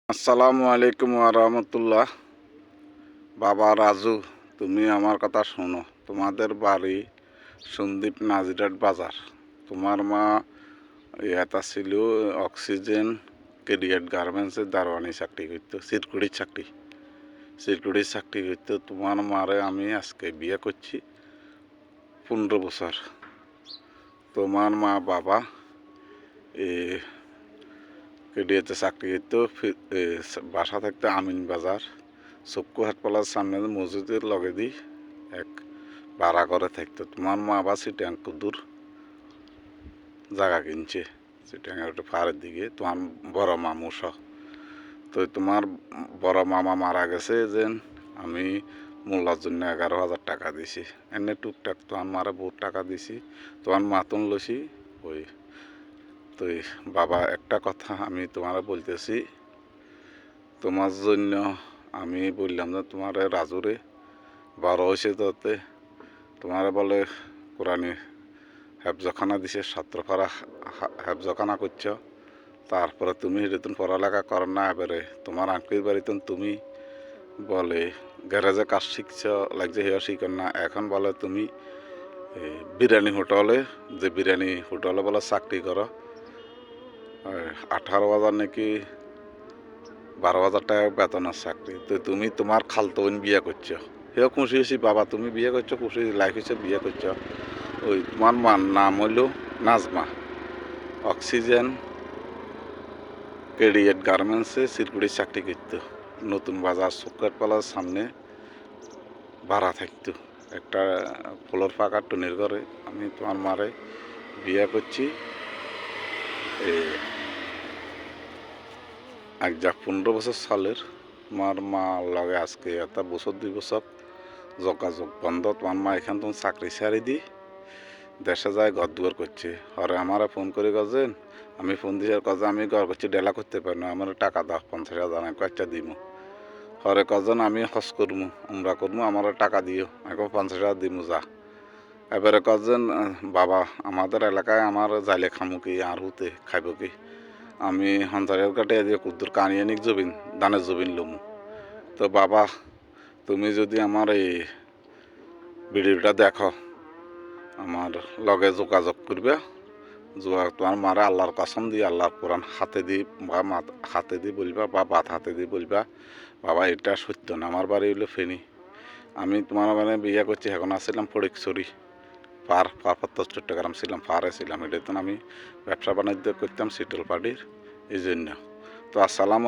আসসালামু আলাইকুম রাহমাতুল্লাহ। বাবা রাজু, তুমি আমার কথা শোনো। তোমাদের বাড়ি সন্দ্বীপ নাজিরাট বাজার। তোমার মা এটা ছিল অক্সিজেন কেরিয়ার গার্মেন্টসের দারোয়ানি চাকরি করতো, সিরকুড়ির চাকরি করতো। তোমার মারে আমি আজকে বিয়ে করছি 15 বছর। তোমার মা বাবা কেডিএতে চাকরি করতো, বাসা থাকতো আমিন বাজার চক্কু হাটপালার সামনে মসজিদের লগে দি এক ভাড়া করে থাকতো। তোমার মা আবার সিটাং দূর জায়গা কিনছে, সিটাঙের একটু পাহাড়ের দিকে। তোমার বড় মামু সহ। তো তোমার বড় মামা মারা গেছে যে আমি মোল্লার জন্য 11,000 টাকা দিছি। এনে টুকটাক তোমার মারে বহুত টাকা দিছি, তোমার মাতন লইছি। ওই তো বাবা, একটা কথা আমি তোমার বলতেছি, তোমার জন্য আমি বললাম যে তোমার রাজুরে 12 হয়েছে, তাতে তোমার বলে কোরআনে হেফজখানা দিছে, ছাত্রপাড়া হেফজখানা করছ। তারপরে তুমি সেরকম পড়ালেখা করো না, এবারে তোমার আঙ্কির বাড়িতে তুমি বলে গ্যারেজে কাজ শিখছ, লাগছে হেয়া শিখর না। এখন বলে তুমি বিরিয়ানি হোটেলে, যে বিরিয়ানি হোটেলে বলে চাকরি করো, 18,000 নাকি 12,000 টাকা বেতনের চাকরি। তো তুমি তোমার খালতো বোন বিয়ে করছো, সেও খুশি হয়েছি। বাবা তুমি বিয়ে করছো, খুশি লাইফ হিসেবে বিয়ে করছো। ওই তোমার মার নাম হইল নাজমা, অক্সিজেন কেডিএট গার্মেন্টসে সিরকুড়ির চাকরি করতো, নতুন বাজার সুকারপালার সামনে ভাড়া থাকতো একটা ফ্লোর ফাঁকা টুনের ঘরে। আমি তোমার মারে বিয়ে করছি এক যা 15 বছর সালের। তোমার মা লগে আজকে একটা বছর 2 বছর যোগাযোগ বন্ধ। তোমার মা এখান তুমি চাকরি ছাড়ি দি দেশে যায় ঘর দুয়ার করছে। হরে আমারে ফোন করে গজেন, আমি ফোন দিয়ে কাজে আমি ঘর করছি, ডেলা করতে পারি না, আমার টাকা দাও 50,000, আমি কয়েকটা দিব। হরে কজন আমি হজ করবো, উমরা করবো, আমার টাকা দিও, এখন 50,000 দিব যা। এবারে কজন বাবা আমাদের এলাকায় আমার যাইলে খামু কি আর হুতে খাইব কি, আমি সঞ্চারের কাটে দিয়ে কুদ্দুর কানিয়ে নিক জবিন দানের জবিন লমু। তো বাবা তুমি যদি আমার এই ভিডিওটা দেখো, আমার লগে যোগাযোগ করবে। তোমার মারা আল্লাহর কসম দিয়ে, আল্লাহর কোরআন হাতে দি বা হাতে দি বলবা, বা বাত হাতে দি বলবা, বাবা এটা সত্য না, আমার বাড়ি হইলো ফেনি। আমি তোমার মানে বিয়ে করছি, এখন আসছিলাম ফটিকছড়ি পার্বত্য চট্টগ্রাম ছিলাম, পাহাড়ে ছিলাম। এটা তো আমি ব্যবসা বাণিজ্য করতাম শীতল পাটির, এই জন্য। তো আসসালাম।